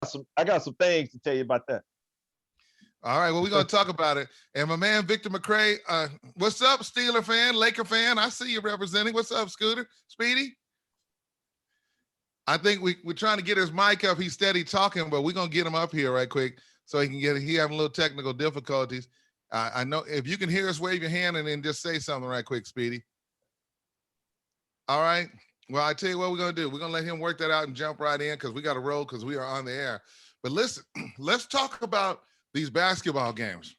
some things to tell you about that. All right, well, we're going to talk about it. And my man, Victor McCray, what's up, Steeler fan, Laker fan? I see you representing. What's up, Scooter? Speedy? I think we're trying to get his mic up. He's steady talking, but we're going to get him up here right quick so he having a little technical difficulties. I know if you can hear us, wave your hand and then just say something right quick, Speedy. All right. Well, I tell you what we're going to do. We're going to let him work that out and jump right in because we got to roll because we are on the air. But listen, let's talk about these basketball games.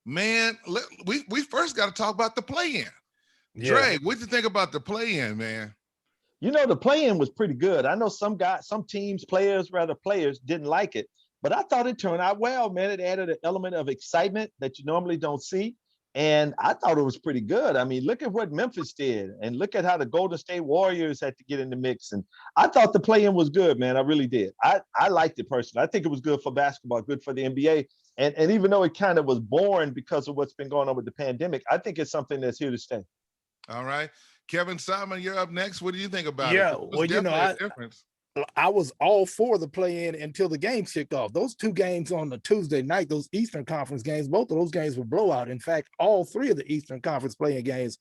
Man, we first got to talk about the play-in. Yeah. Dre, what do you think about the play-in, man? You know, the play-in was pretty good. I know some players didn't like it, but I thought it turned out well, man. It added an element of excitement that you normally don't see. And I thought it was pretty good. I mean, look at what Memphis did and look at how the Golden State Warriors had to get in the mix. And I thought the play-in was good, man. I really did. I liked it personally. I think it was good for basketball, good for the NBA. And even though it kind of was born because of what's been going on with the pandemic, I think it's something that's here to stay. All right. Kevin Simon, you're up next. What do you think about it? Yeah, well, you know, I was all for the play-in until the games kicked off. Those two games on the Tuesday night, those Eastern Conference games, both of those games were blowout. In fact, all three of the Eastern Conference play-in games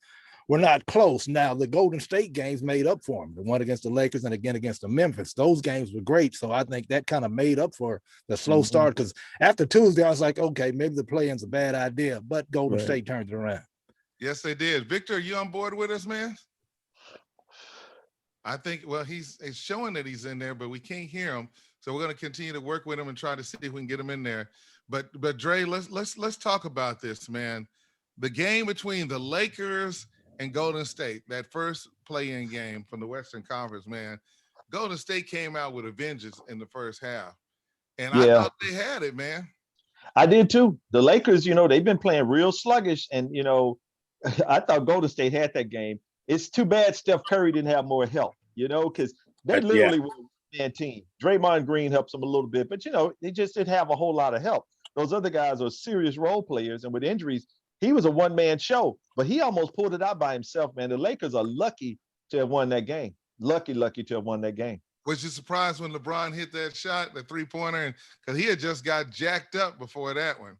were not close. Now, the Golden State games made up for them. The one against the Lakers and again against the Memphis. Those games were great. So I think that kind of made up for the slow start because after Tuesday, I was like, okay, maybe the play-in's a bad idea, but Golden State turned it around. Yes, they did. Victor, are you on board with us, man? I think, well, it's showing that he's in there, but we can't hear him. So we're going to continue to work with him and try to see if we can get him in there. But Dre, let's talk about this, man. The game between the Lakers and Golden State, that first play-in game from the Western Conference, man. Golden State came out with a vengeance in the first half. And I thought they had it, man. I did too. The Lakers, you know, they've been playing real sluggish. And, you know, I thought Golden State had that game. It's too bad Steph Curry didn't have more help, you know, because they literally were a man team. Draymond Green helps them a little bit, but, you know, they just didn't have a whole lot of help. Those other guys are serious role players, and with injuries, he was a one-man show, but he almost pulled it out by himself, man. The Lakers are lucky to have won that game. Lucky to have won that game. Was you surprised when LeBron hit that shot, the three-pointer, because he had just got jacked up before that one?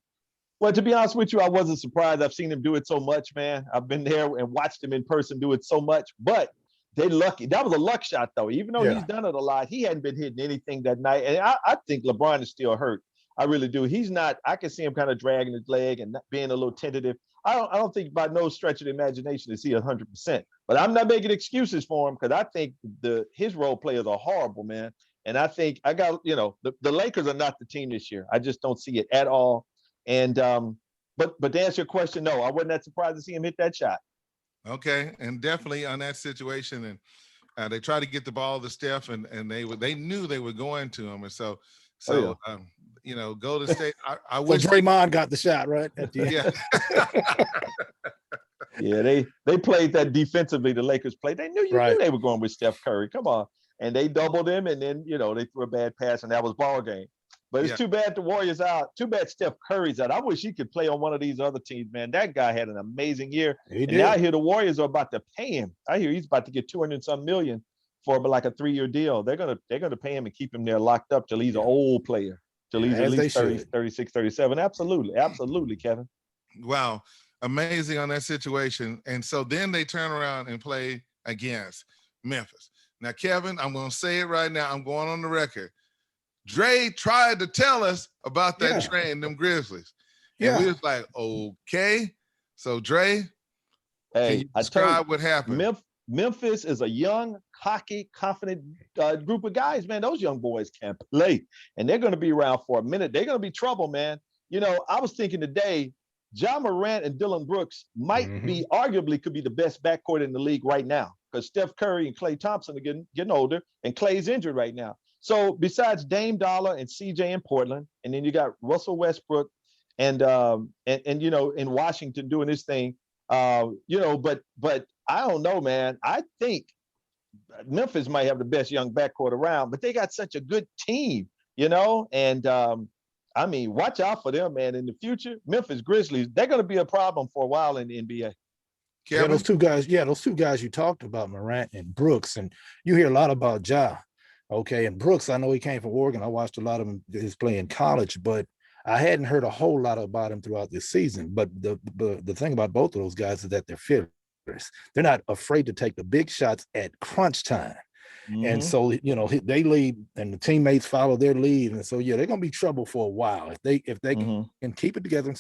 Well, to be honest with you, I wasn't surprised. I've seen him do it so much, man. I've been there and watched him in person do it so much. But they're lucky. That was a luck shot, though. Even though he's done it a lot, he hadn't been hitting anything that night. And I think LeBron is still hurt. I really do. He's not. I can see him kind of dragging his leg and being a little tentative. I don't think by no stretch of the imagination is he 100%. But I'm not making excuses for him because I think his role players are horrible, man. And I think the Lakers are not the team this year. I just don't see it at all. And but to answer your question, no, I wasn't that surprised to see him hit that shot. Okay, and definitely on that situation, and they tried to get the ball to Steph, and they knew they were going to him, and so Golden State. I wish Draymond got the shot right at the end. Yeah, they played that defensively. The Lakers played. They knew knew they were going with Steph Curry. Come on, and they doubled him, and then they threw a bad pass, and that was ball game. But it's too bad the Warriors out. Too bad Steph Curry's out. I wish he could play on one of these other teams, man. That guy had an amazing year. And now I hear the Warriors are about to pay him. I hear he's about to get $200-some million for like a 3-year deal. They're gonna pay him and keep him there locked up till he's an old player, till he's at least 30, 36, 37. Absolutely, Kevin. Wow, amazing on that situation. And so then they turn around and play against Memphis. Now, Kevin, I'm gonna say it right now. I'm going on the record. Dre tried to tell us about that train, them Grizzlies. And we was like, okay. So, Dre, can you describe what happened? Memphis is a young, cocky, confident group of guys, man. Those young boys can play, and they're going to be around for a minute. They're going to be trouble, man. I was thinking today, Ja Morant and Dylan Brooks might be, arguably could be the best backcourt in the league right now because Steph Curry and Klay Thompson are getting older, and Klay's injured right now. So besides Dame Dollar and CJ in Portland, and then you got Russell Westbrook and in Washington doing this thing, but I don't know, man. I think Memphis might have the best young backcourt around, but they got such a good team, and I mean, watch out for them, man. In the future, Memphis Grizzlies, they're going to be a problem for a while in the NBA. Kevin? Those two guys you talked about, Morant and Brooks, and you hear a lot about Ja. Okay, and Brooks, I know he came from Oregon. I watched a lot of his play in college, but I hadn't heard a whole lot about him throughout this season. But the thing about both of those guys is that they're fitters. They're not afraid to take the big shots at crunch time. And so, they lead and the teammates follow their lead. And so, yeah, they're going to be trouble for a while. If they can keep it together and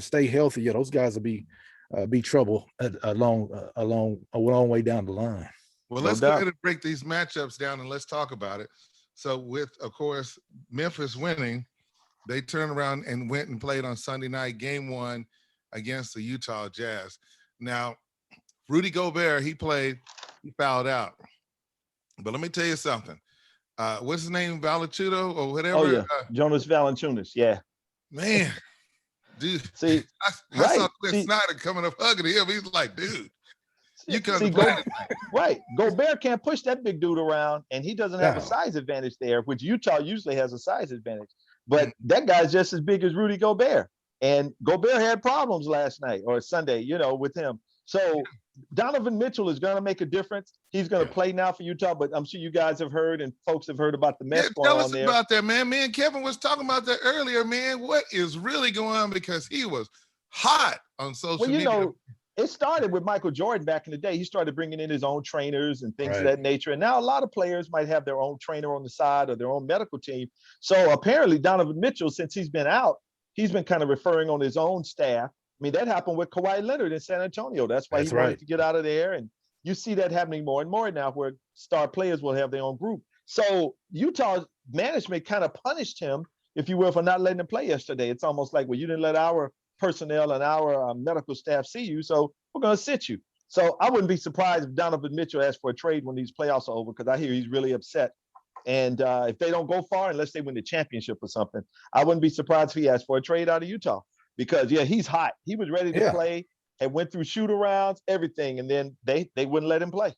stay healthy, yeah, those guys will be trouble a long way down the line. Well, let's go ahead and break these matchups down and let's talk about it. So with, of course, Memphis winning, they turned around and went and played on Sunday night, game 1 against the Utah Jazz. Now, Rudy Gobert, he fouled out. But let me tell you something. What's his name? Valanciunas or whatever? Oh, yeah. Jonas Valanciunas. Yeah. Man, dude. See, I saw Chris Snyder coming up hugging him. He's like, dude, you come to right. Gobert can't push that big dude around, and he doesn't have a size advantage there, which Utah usually has a size advantage. But that guy's just as big as Rudy Gobert. And Gobert had problems last night or Sunday, with him. So Donovan Mitchell is going to make a difference. He's going to play now for Utah, but I'm sure you guys have heard and folks have heard about the mess going on there. Tell us about that, man. Me and Kevin was talking about that earlier, man. What is really going on? Because he was hot on social media. It started with Michael Jordan back in the day. He started bringing in his own trainers and things of that nature. And now a lot of players might have their own trainer on the side or their own medical team. So apparently Donovan Mitchell, since he's been out, he's been kind of referring on his own staff. I mean, that happened with Kawhi Leonard in San Antonio. That's why he wanted to get out of there. And you see that happening more and more now where star players will have their own group. So Utah's management kind of punished him, if you will, for not letting him play yesterday. It's almost like, well, you didn't let our personnel and our medical staff see you, so we're going to sit you. So I wouldn't be surprised if Donovan Mitchell asked for a trade when these playoffs are over, because I hear he's really upset. And if they don't go far, unless they win the championship or something, I wouldn't be surprised if he asked for a trade out of Utah. Because, he's hot. He was ready to play and went through shoot-arounds, everything, and then they wouldn't let him play.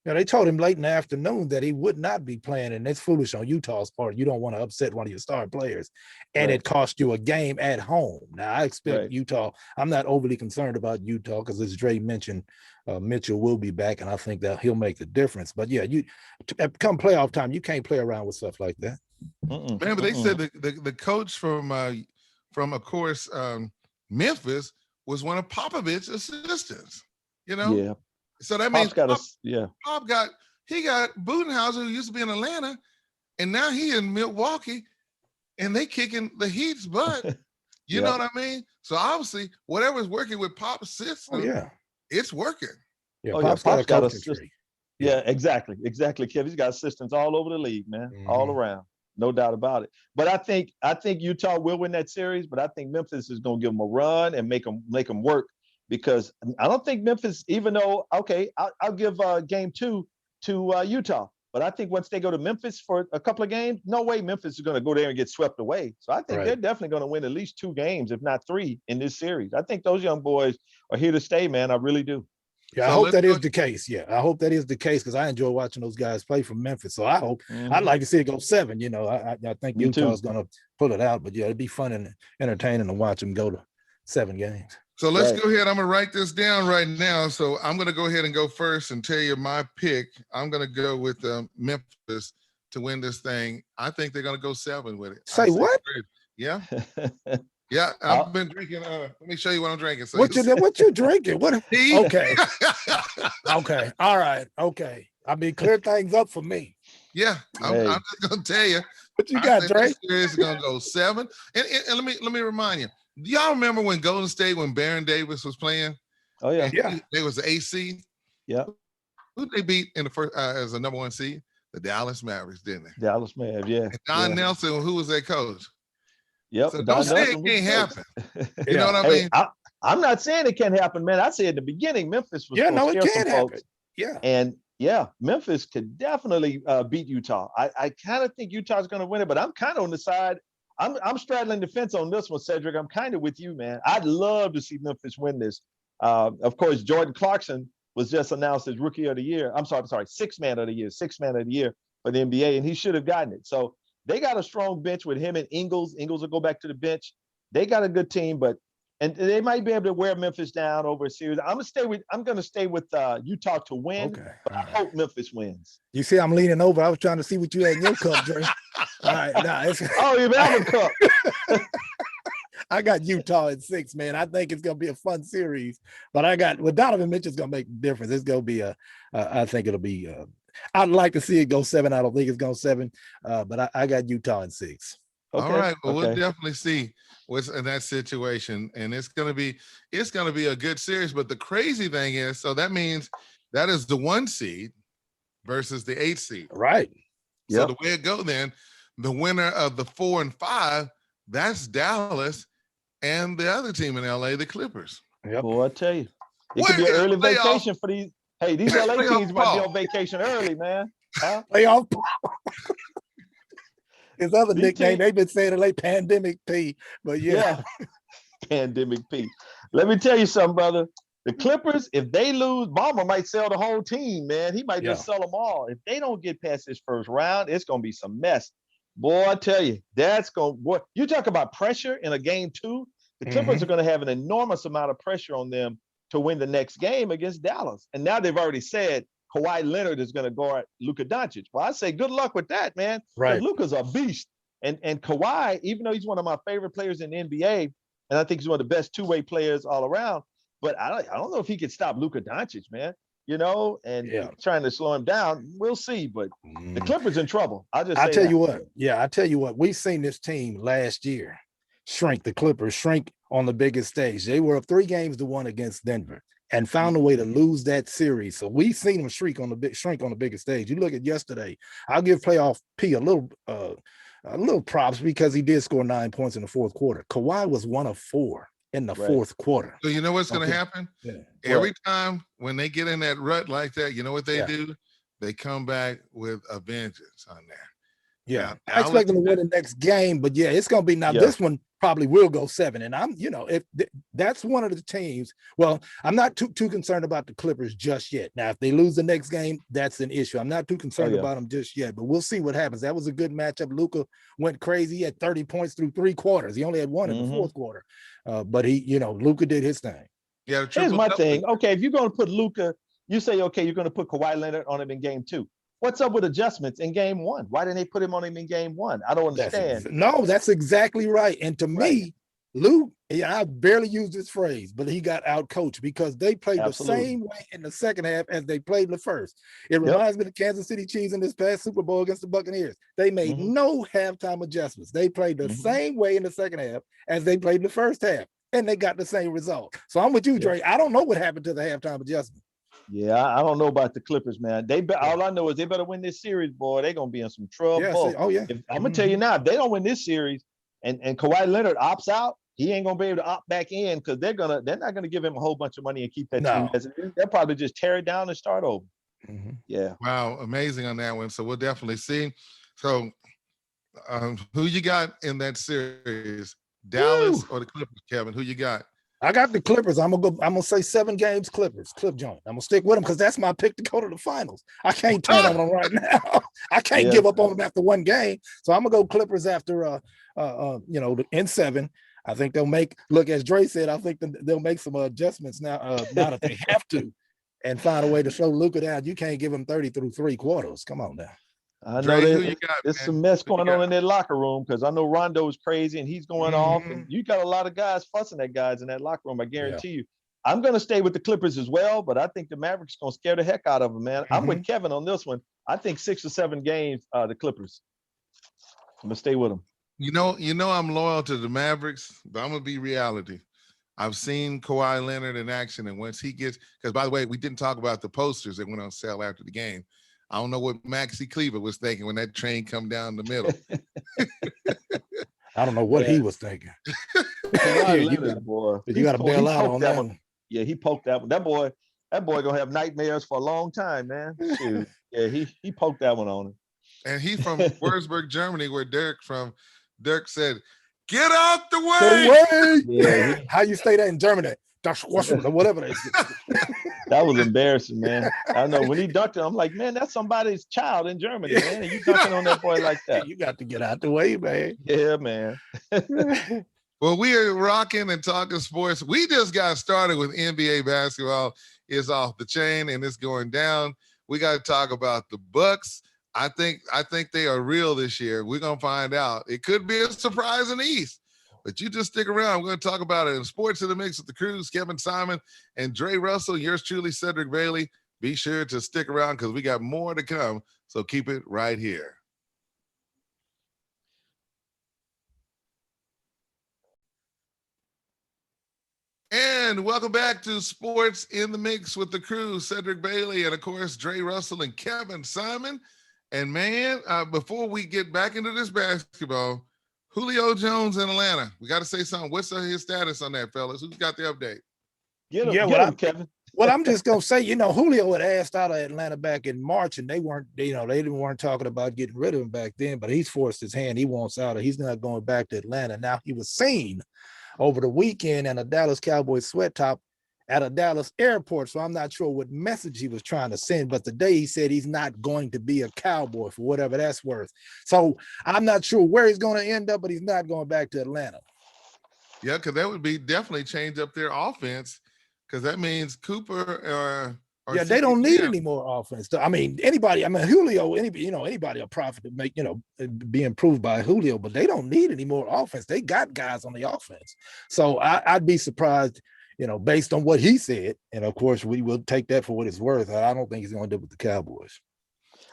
Yeah, they told him late in the afternoon that he would not be playing, and that's foolish on Utah's part. You don't want to upset one of your star players, and it cost you a game at home. Now, I expect Utah. I'm not overly concerned about Utah because, as Dre mentioned, Mitchell will be back, and I think that he'll make the difference. But, come playoff time, you can't play around with stuff like that. Man, but they said the coach from of course, Memphis was one of Popovich's assistants, Yeah. So that means Pop got Budenholzer, who used to be in Atlanta, and now he in Milwaukee, and they kicking the Heat's butt. You know what I mean? So obviously, whatever's working with Pop's system, it's working. Yeah, Pop's got a system. Yeah, exactly, Kev. He's got assistants all over the league, man, all around. No doubt about it. But I think Utah will win that series, but I think Memphis is going to give them a run and make them work, because I don't think Memphis, even though, I'll give game 2 to Utah. But I think once they go to Memphis for a couple of games, no way Memphis is going to go there and get swept away. So I think they're definitely going to win at least 2 games, if not 3, in this series. I think those young boys are here to stay, man. I really do. Yeah, I hope that is the case. Yeah, I hope that is the case, because I enjoy watching those guys play from Memphis. So I hope I'd like to see it go 7. I think Utah's going to pull it out. But it'd be fun and entertaining to watch them go to 7 games. So let's go ahead. I'm going to write this down right now. So I'm going to go ahead and go first and tell you my pick. I'm going to go with Memphis to win this thing. I think they're going to go 7 with it. Say what? Yeah. Yeah, I've been drinking. Let me show you what I'm drinking. So what you drinking? What? Okay. Okay. All right. Okay. I mean, clear things up for me. Yeah, I'm just gonna tell you. What you got, Dre? This series is gonna go 7. And let me remind you. Do y'all remember when Golden State, when Baron Davis was playing? Oh yeah. They was the AC. Yeah. Who did they beat in the first as a number 1 seed? The Dallas Mavericks, didn't they? Dallas Mavericks, yeah. And Don Nelson, who was their coach? Yep. So don't say it can't happen. You know what I mean? I'm not saying it can't happen, man. I said at the beginning, Memphis was it can happen. Folks. Yeah. And Memphis could definitely beat Utah. I kind of think Utah's going to win it, but I'm kind of on the side. I'm straddling the fence on this one, Cedric. I'm kind of with you, man. I'd love to see Memphis win this. Of course, Jordan Clarkson was just announced as Rookie of the Year. I'm sorry, Sixth Man of the Year for the NBA, and he should have gotten it. So they got a strong bench with him and Ingles. Ingles will go back to the bench. They got a good team, but and they might be able to wear Memphis down over a series. I'm gonna stay with Utah to win, Okay. but I hope Memphis wins. You see, I'm leaning over. I was trying to see what you had in your cup, Dre. All right, nah, Oh, you have a cup. I got Utah at 6, man. I think it's gonna be a fun series, but I got Donovan Mitchell's gonna make the difference. It's gonna be I think it'll be. I'd like to see it go 7. I don't think it's going 7, but I got Utah at 6. Okay. All right. Well, okay. We'll definitely see what's in that situation, and it's gonna be a good series. But the crazy thing is, so that means that is the 1 seed versus the 8 seed, right? So the way it go, then the winner of the 4 and 5, that's Dallas, and the other team in LA, the Clippers. Yep. Boy, I tell you, it could be an early vacation for these. Hey, these LA teams might be on vacation early, man. Huh? Playoff. His other nickname, they've been saying it like Pandemic P, but yeah. Pandemic P. Let me tell you something, brother. The Clippers, if they lose, Ballmer might sell the whole team, man. He might just sell them all. If they don't get past this first round, it's going to be some mess. Boy, I tell you, you talk about pressure in a game 2. The Clippers are going to have an enormous amount of pressure on them to win the next game against Dallas. And now they've already said Kawhi Leonard is going to guard Luka Doncic. Well, I say good luck with that, man. Right. Luka's a beast. And Kawhi, even though he's one of my favorite players in the NBA, and I think he's one of the best two-way players all around, but I don't know if he could stop Luka Doncic, man. And trying to slow him down. We'll see, but the Clippers in trouble. I tell you what, we've seen this team last year the Clippers shrink on the biggest stage. They were up 3-1 against Denver and found a way to lose that series. So we've seen them shrink on the biggest stage. You look at yesterday, I'll give playoff P a little props because he did score 9 points in the fourth quarter. Kawhi was 1 of 4 in the fourth quarter. So you know what's going to happen? Yeah. Every time when they get in that rut like that, you know what they do? They come back with a vengeance on there. Yeah, I expect them to win the next game, but it's going to be this one probably will go 7. And if that's one of the teams, well, I'm not too concerned about the Clippers just yet. Now, if they lose the next game, that's an issue. I'm not too concerned about them just yet, but we'll see what happens. That was a good matchup. Luka went crazy. He had 30 points through 3 quarters. He only had 1 in the fourth quarter, but Luka did his thing. Yeah, here's my thing. Okay, if you're going to put Luka, you say, okay, you're going to put Kawhi Leonard on him in game 2. What's up with adjustments in game 1? Why didn't they put him on him in game 1? I don't understand. That's exactly right. And to me, Luke, I barely used this phrase, but he got out coached because they played the same way in the second half as they played the first. It reminds me of the Kansas City Chiefs in this past Super Bowl against the Buccaneers. They made no halftime adjustments. They played the same way in the second half as they played the first half, and they got the same result. So I'm with you, Dre. I don't know what happened to the halftime adjustment. Yeah, I don't know about the Clippers, man. All I know is they better win this series, boy. They're gonna be in some trouble. I'm gonna tell you now, if they don't win this series and Kawhi Leonard opts out, he ain't gonna be able to opt back in because they're not gonna give him a whole bunch of money and keep that team as it is. They'll probably just tear it down and start over. Yeah. Wow, amazing on that one. So we'll definitely see. So who you got in that series? Dallas or the Clippers, Kevin? Who you got? I got the Clippers. I'm gonna say 7 games Clippers, Clip joint. I'm gonna stick with them because that's my pick to go to the finals. I can't turn on them right now. I can't give up on them after 1 game. So I'm gonna go Clippers after in 7. I think they'll as Dre said, I think they'll make some adjustments now that they have to and find a way to show Luka down. You can't give him 30 through 3 quarters. Come on now. I know there's some mess going on in their locker room because I know Rondo is crazy and he's going off, and you got a lot of guys fussing at guys in that locker room. I guarantee you. I'm going to stay with the Clippers as well, but I think the Mavericks going to scare the heck out of them, man. I'm with Kevin on this one. I think 6 or 7 games, the Clippers. I'm going to stay with them. You know, I'm loyal to the Mavericks, but I'm going to be reality. I've seen Kawhi Leonard in action, and once he gets – because, by the way, we didn't talk about the posters that went on sale after the game. I don't know what Maxie Cleaver was thinking when that train come down the middle. I don't know what he was thinking. You got to bail out on that one. Yeah, he poked that one. That boy gonna have nightmares for a long time, man. Shoot. Yeah, he poked that one on him. And he's from Würzburg, Germany, where Dirk said, "Get out the way." Yeah, how you say that in Germany? Whatever that is. That was embarrassing, man. I know when he dunked it, I'm like, man, that's somebody's child in Germany, man. And you dunking on that boy like that. You got to get out the way, man. Yeah, man. Well, we are rocking and talking sports. We just got started with NBA basketball. Is off the chain and it's going down. We got to talk about the Bucks. I think they are real this year. We're gonna find out. It could be a surprise in the East, but you just stick around. We're gonna talk about it in Sports in the Mix with the Crews, Kevin Simon and Dre Russell. Yours truly, Cedric Bailey. Be sure to stick around because we got more to come. So keep it right here. And welcome back to Sports in the Mix with the Crew, Cedric Bailey, and of course, Dre Russell and Kevin Simon. And man, before we get back into this basketball, Julio Jones in Atlanta. We got to say something. What's his status on that, fellas? Who's got the update? Get him, Yeah, get him, Kevin. Well, I'm just gonna say, Julio had asked out of Atlanta back in March, and they weren't talking about getting rid of him back then. But he's forced his hand. He wants out, or he's not going back to Atlanta. Now he was seen over the weekend in a Dallas Cowboys sweat top at a Dallas airport. So I'm not sure what message he was trying to send, but today he said he's not going to be a Cowboy for whatever that's worth. So I'm not sure where he's going to end up, but he's not going back to Atlanta. Yeah, because that would be definitely change up their offense, because that means Cooper or they don't need any more offense. I mean, Julio, anybody will profit to make, be improved by Julio, but they don't need any more offense. They got guys on the offense. So I'd be surprised, based on what he said. And of course, we will take that for what it's worth. I don't think he's going to do it with the Cowboys.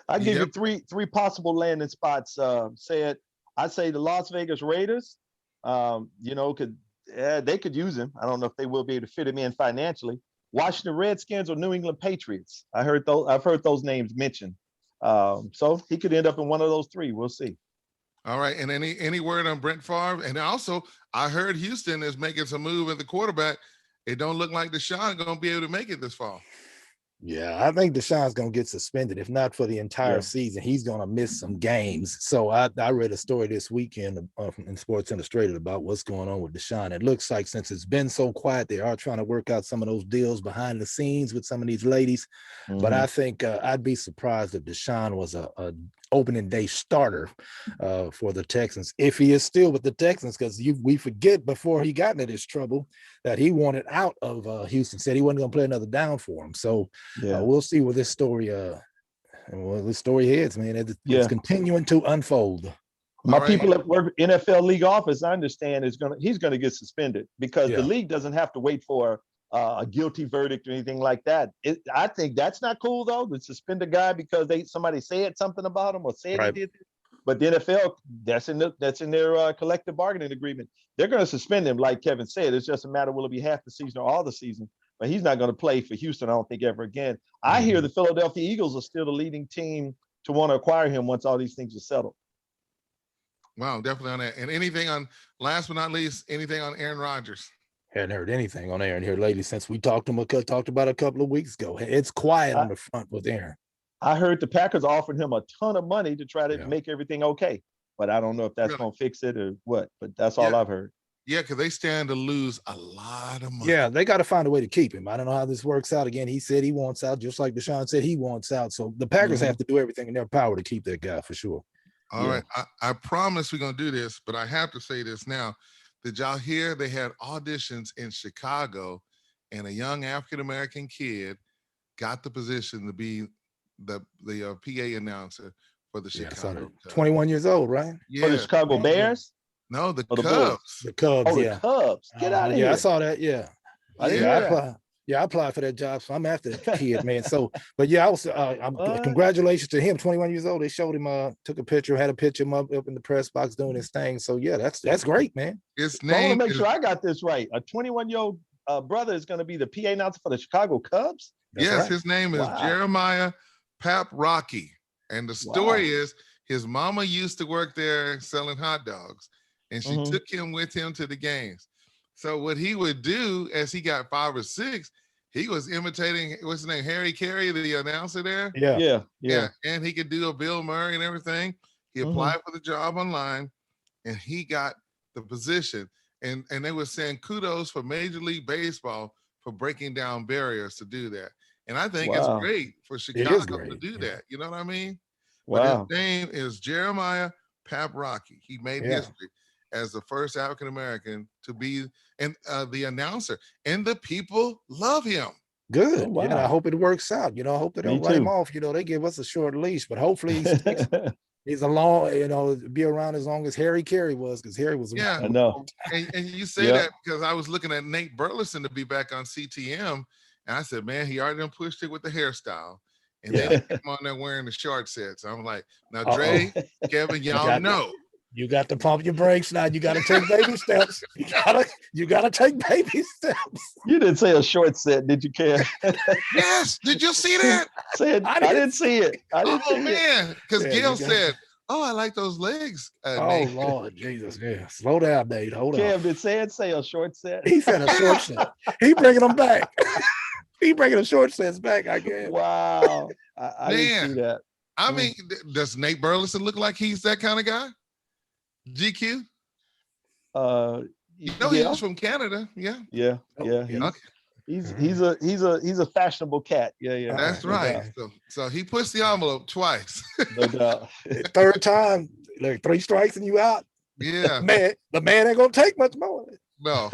I give you three possible landing spots. I'd say the Las Vegas Raiders, they could use him. I don't know if they will be able to fit him in financially. Washington Redskins or New England Patriots. I've heard those names mentioned. So he could end up in one of those three. We'll see. All right. And any word on Brent Favre? And also, I heard Houston is making some move at the quarterback. It don't look like Deshaun going to be able to make it this fall. Yeah, I think Deshaun's going to get suspended. If not for the entire season, he's going to miss some games. So I read a story this weekend in Sports Illustrated about what's going on with Deshaun. It looks like since it's been so quiet, they are trying to work out some of those deals behind the scenes with some of these ladies. Mm-hmm. But I think I'd be surprised if Deshaun was a opening day starter for the Texans, if he is still with the Texans, because we forget before he got into this trouble that he wanted out of Houston, said he wasn't going to play another down for him. So we'll see where this story heads, man. It's continuing to unfold. My people at work NFL league office, I understand he's going to get suspended because the league doesn't have to wait for a guilty verdict or anything like that. I think that's not cool though, to suspend a guy because somebody said something about him or said he did this. But the NFL, that's in their collective bargaining agreement. They're going to suspend him, like Kevin said. It's just a matter will it be half the season or all the season. But he's not going to play for Houston, I don't think, ever again. I hear the Philadelphia Eagles are still the leading team to want to acquire him once all these things are settled. Wow, definitely on that. And last but not least, anything on Aaron Rodgers? Hadn't heard anything on Aaron here lately since we talked about a couple of weeks ago. It's quiet on the front with Aaron. I heard the Packers offered him a ton of money to try to make everything okay, but I don't know if that's going to fix it or what, but that's all I've heard. Yeah, because they stand to lose a lot of money. Yeah, they got to find a way to keep him. I don't know how this works out. Again, he said he wants out, just like Deshaun said he wants out. So the Packers have to do everything in their power to keep that guy for sure. All right. I promise we're going to do this, but I have to say this now. Did y'all hear they had auditions in Chicago and a young African-American kid got the position to be the PA announcer for the Chicago Cubs. 21 years old, right? Yeah. For the Chicago Bears? No, the Cubs. The Cubs, the Cubs. Get out of here. Yeah, I saw that, I applied for that job, so I'm after that kid, man. So, but yeah, congratulations to him, 21 years old. They showed him, took a picture, had a picture of him up in the press box doing his thing. So yeah, that's great, man. His name. I want to make sure I got this right. A 21-year-old brother is going to be the PA announcer for the Chicago Cubs. Yes, his name is Jeremiah Pap Rocky, and the story is his mama used to work there selling hot dogs, and she took him with him to the games. So what he would do as he got 5 or 6, he was imitating, what's his name, Harry Carey, the announcer there. Yeah. And he could do a Bill Murray and everything. He applied for the job online, and he got the position. And they were saying kudos for Major League Baseball for breaking down barriers to do that. And I think it's great for Chicago to do that. You know what I mean? Wow. But his name is Jeremiah Pap Rocky. He made history. as the first African American to be the announcer, and the people love him. Good. Oh, Yeah, I wow. hope it works out. I hope they Me don't write him too. off. They give us a short leash, but hopefully he sticks. He's a long, be around as long as Harry Carey was, because Harry was Yeah. I around. know. And you say Yep. that because I was looking at Nate Burleson to be back on CTM, and I said, man, he already done pushed it with the hairstyle. And then he came on there wearing the short sets. I'm like, now, Dre, Kevin, y'all know. You got to pump your brakes now. You got to take baby steps. You gotta take baby steps. You didn't say a short set, did you, Kev? Yes. Did you see that? I didn't see it. I didn't see it. Man, because Yeah, Gail you got- said, oh, I like those legs. Oh Nate. Lord Jesus. Yeah. Slow down, Nate. Hold on. Kev, did say a short set? He said a short set. He bringing them back. He bringing the short sets back, I guess. Wow. I didn't see that. I mean, does Nate Burleson look like he's that kind of guy? GQ? Yeah. He's from Canada. Yeah. Yeah. Yeah. He's a fashionable cat. Yeah. That's No right. doubt. So he pushed the envelope twice. No doubt. Third time, like 3 strikes and you out. Yeah. The man ain't gonna take much more. No.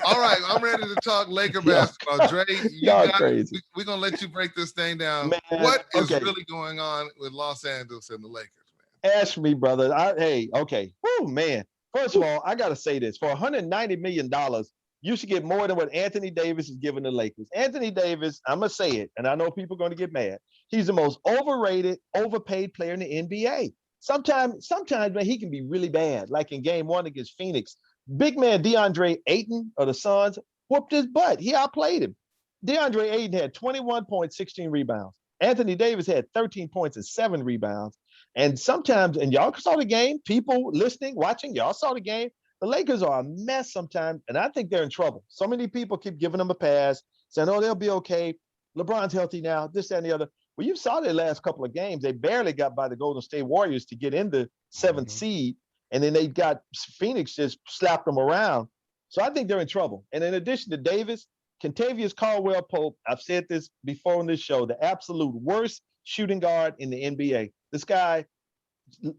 All right. I'm ready to talk Laker basketball. Dre, crazy. we're gonna let you break this thing down. Man, What is okay. really going on with Los Angeles and the Lakers, Ask me, brother. Okay. Oh man. First of all, I gotta say this: for $190 million, you should get more than what Anthony Davis is giving the Lakers. Anthony Davis, I'm gonna say it, and I know people are gonna get mad. He's the most overrated, overpaid player in the NBA. Sometimes, man, he can be really bad. Like in Game 1 against Phoenix, big man DeAndre Ayton of the Suns whooped his butt. He outplayed him. DeAndre Ayton had 21 points, 16 rebounds. Anthony Davis had 13 points and 7 rebounds. And sometimes, and y'all saw the game, people listening, watching, y'all saw the game. The Lakers are a mess sometimes, and I think they're in trouble. So many people keep giving them a pass, saying, oh, they'll be okay. LeBron's healthy now, this, that, and the other. Well, you saw their last couple of games. They barely got by the Golden State Warriors to get in the 7th seed, and then they got Phoenix just slapped them around. So I think they're in trouble. And in addition to Davis, Kentavious Caldwell-Pope, I've said this before on this show, the absolute worst shooting guard in the NBA. This guy,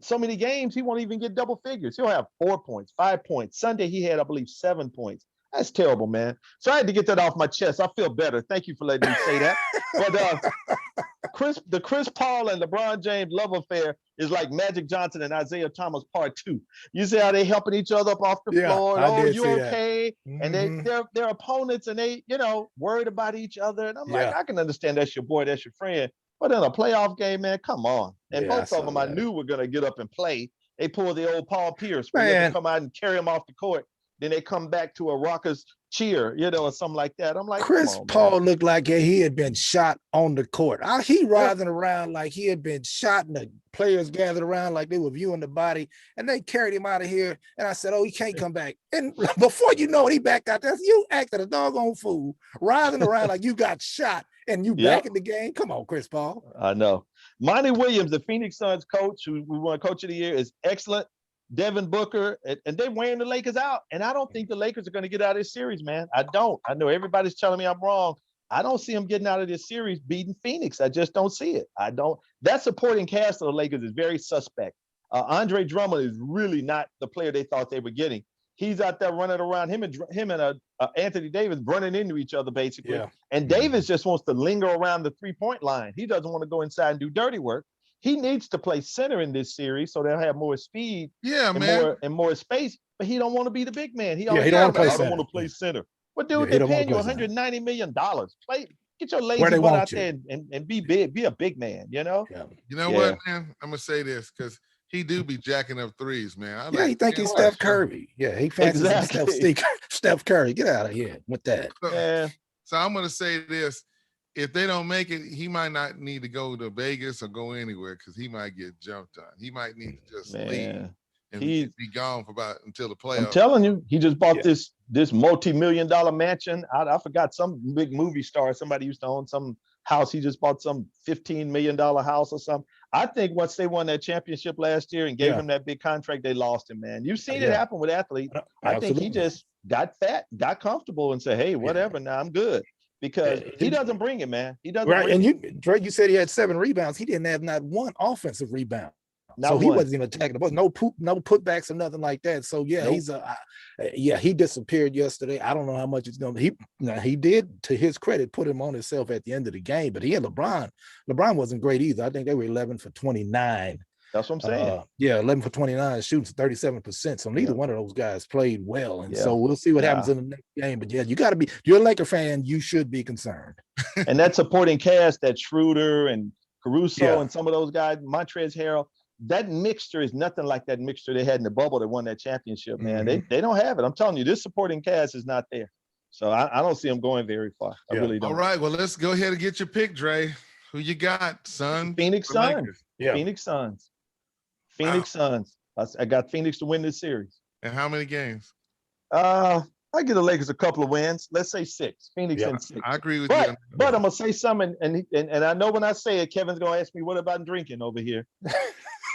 so many games, he won't even get double figures. He'll have 4 points, 5 points. Sunday, he had, I believe, 7 points. That's terrible, man. So I had to get that off my chest. I feel better. Thank you for letting me say that. But the Chris Paul and LeBron James love affair is like Magic Johnson and Isaiah Thomas Part 2. You see how they helping each other up off the floor? And, oh, you okay? And they're opponents, and they, worried about each other. And I'm like, I can understand that's your boy, that's your friend. But in a playoff game, man, come on. And both of them I knew were going to get up and play. They pulled the old Paul Pierce where you have to come out and carry him off the court. Then they come back to a raucous cheer, or something like that. I'm like, Chris Paul looked like he had been shot on the court. He writhing around like he had been shot, and the players gathered around like they were viewing the body, and they carried him out of here. And I said, oh, he can't come back. And before you know it, he backed out there. You acted a doggone fool, writhing around like you got shot, and you back in the game. Come on, Chris Paul. I know. Monty Williams, the Phoenix Suns coach, who we won Coach of the Year, is excellent. Devin Booker, and they're wearing the Lakers out. And I don't think the Lakers are going to get out of this series, man. I don't. I know everybody's telling me I'm wrong. I don't see them getting out of this series beating Phoenix. I just don't see it. I don't. That supporting cast of the Lakers is very suspect. Andre Drummond is really not the player they thought they were getting. He's out there running around, him and Anthony Davis running into each other, basically. Yeah. And Davis just wants to linger around the three-point line. He doesn't want to go inside and do dirty work. He needs to play center in this series so they'll have more speed and more space, but he don't want to be the big man. He don't want to play center. But dude, they're paying you $190 million. Get your lazy butt out there and be big, be a big man, Yeah. You know what, man? I'm gonna say this because he do be jacking up threes, man. He think he's Steph Curry. Yeah, he fancies Steph Curry. Get out of here with that. So I'm gonna say this. If they don't make it, he might not need to go to Vegas or go anywhere because he might get jumped on. He might need to just leave and be gone for until the playoffs. I'm telling you, he just bought this multi-million-dollar mansion. I forgot, some big movie star. Somebody used to own some house. He just bought some $15 million house or something. I think once they won that championship last year and gave him that big contract, they lost him, man. You've seen it happen with athletes. I think he just got fat, got comfortable, and said, "Hey, whatever. Now I'm good." Because he doesn't bring it, man. He doesn't. Right, and Dre, you said he had 7 rebounds. He didn't have not one offensive rebound. Not So he one. wasn't even attacking the ball. No putbacks or nothing like that. So yeah, Nope. he disappeared yesterday. I don't know how much it's gonna be. He did, to his credit, put him on himself at the end of the game, but he had LeBron. LeBron wasn't great either. I think they were 11 for 29. That's what I'm saying. 11 for 29, shooting 37%. So neither Yeah. one of those guys played well. And Yeah. so we'll see what happens in the next game. But yeah, you got to be, you're a Laker fan, you should be concerned. And that supporting cast, that Schroeder and Caruso and some of those guys, Montrezl Harrell, that mixture is nothing like that mixture they had in the bubble that won that championship, man. They don't have it. I'm telling you, this supporting cast is not there. So I don't see them going very far. I really don't. All right, well, let's go ahead and get your pick, Dre. Who you got, son? Phoenix Suns. Yeah. Phoenix Suns. Phoenix Suns. I got Phoenix to win this series. And how many games? I give the Lakers a couple of wins. Let's say 6. Phoenix and 6. I agree with you. But I'm gonna say something, and I know when I say it, Kevin's gonna ask me, what about drinking over here?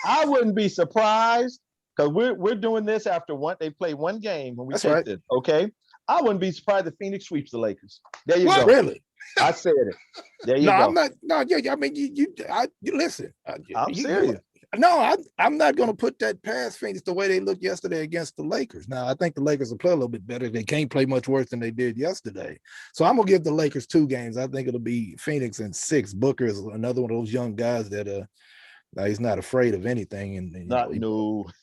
I wouldn't be surprised, because we're doing this after they play one game when we take this. Okay. I wouldn't be surprised if Phoenix sweeps the Lakers. There you go. Really? I said it. There you go. I'm not. No, yeah. I mean, you listen. I'm serious. No, I'm not going to put that past Phoenix the way they looked yesterday against the Lakers. Now, I think the Lakers will play a little bit better. They can't play much worse than they did yesterday. So I'm going to give the Lakers 2 games. I think it'll be Phoenix and 6. Booker is another one of those young guys that he's not afraid of anything. And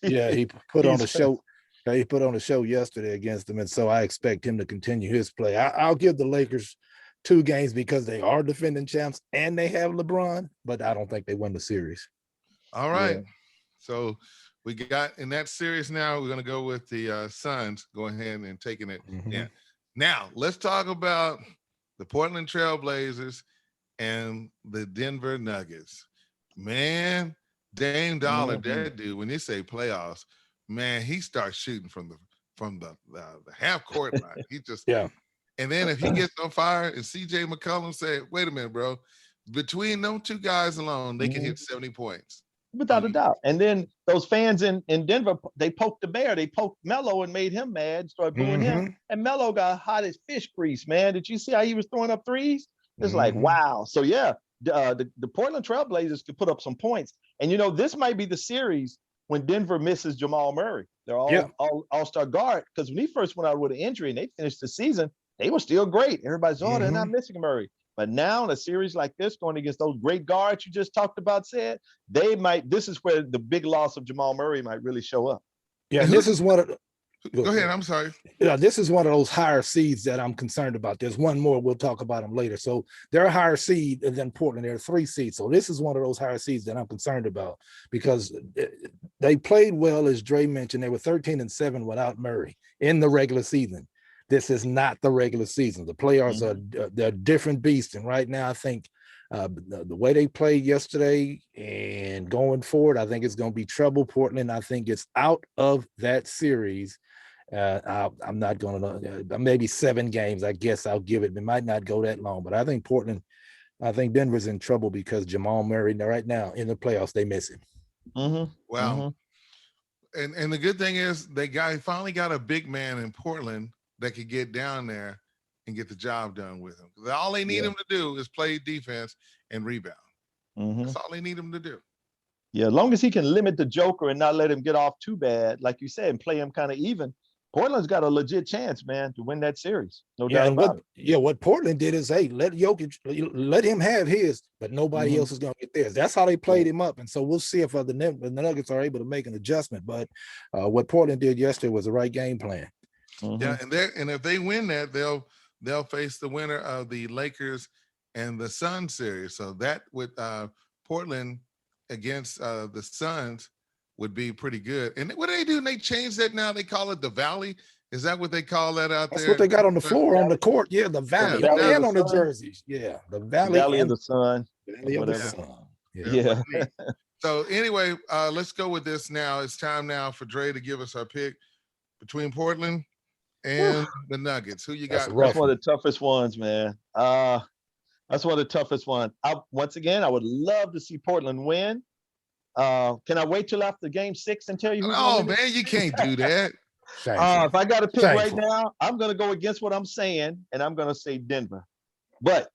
he put on a show. He put on a show yesterday against them, and so I expect him to continue his play. I'll give the Lakers 2 games because they are defending champs and they have LeBron, but I don't think they win the series. All right. Yeah. So we got in that series now, we're going to go with the Suns going ahead and taking it. Yeah. Now, let's talk about the Portland Trail Blazers and the Denver Nuggets. Man, Dame Dollar, that dude, when they say playoffs, man, he starts shooting from the half court line. He just And then if he gets on fire and CJ McCollum said, wait a minute, bro, between those 2 guys alone, they can hit 70 points. Without a doubt. And then those fans in Denver, they poked the bear. They poked Melo and made him mad, started booing him. And Melo got hot as fish grease, man. Did you see how he was throwing up threes? It's like, wow. So yeah, the Portland Trail Blazers could put up some points. And this might be the series when Denver misses Jamal Murray. They're all-star guard, because when he first went out with an injury and they finished the season, they were still great. Everybody's, they're not missing Murray. But now in a series like this, going against those great guards you just talked about, this is where the big loss of Jamal Murray might really show up. Yeah, this is one of Go ahead. I'm sorry. Yeah, this is one of those higher seeds that I'm concerned about. There's one more. We'll talk about them later. So they're a higher seed than Portland. They're 3 seeds. So this is one of those higher seeds that I'm concerned about, because they played well, as Dre mentioned. They were 13-7 without Murray in the regular season. This is not the regular season. The playoffs they're a different beast. And right now, I think the way they played yesterday and going forward, I think it's going to be trouble. Portland, I think, it's out of that series. I'm not going to, maybe 7 games. I guess I'll give it. It might not go that long, but I think Denver's in trouble because Jamal Murray right now in the playoffs, they miss him. Wow. And the good thing is they finally got a big man in Portland that could get down there and get the job done with him. All they need him to do is play defense and rebound. That's all they need him to do. Yeah, as long as he can limit the Joker and not let him get off too bad, like you said, and play him kind of even, Portland's got a legit chance, man, to win that series. No doubt about it. Yeah, what Portland did is, hey, let him have his, but nobody else is going to get theirs. That's how they played him up. And so we'll see if the Nuggets are able to make an adjustment. But what Portland did yesterday was the right game plan. Yeah, and if they win that, they'll face the winner of the Lakers and the Suns series. So that with Portland against the Suns would be pretty good. And what do they do? And they change that now. They call it the Valley. Is that what they call that out there? That's what they got on the floor, on the court. Yeah, the Valley. And on the jerseys. Yeah, the Valley of the Sun. Valley of the Sun. Yeah. So anyway, let's go with this now. It's time now for Dre to give us our pick between Portland and the Nuggets. Who you got? That's one of the toughest ones, man. That's one of the toughest ones. Once again, I would love to see Portland win. Can I wait till after game 6 and tell you? Oh man, you can't do that. If I got to pick right now, I'm going to go against what I'm saying, and I'm going to say Denver. But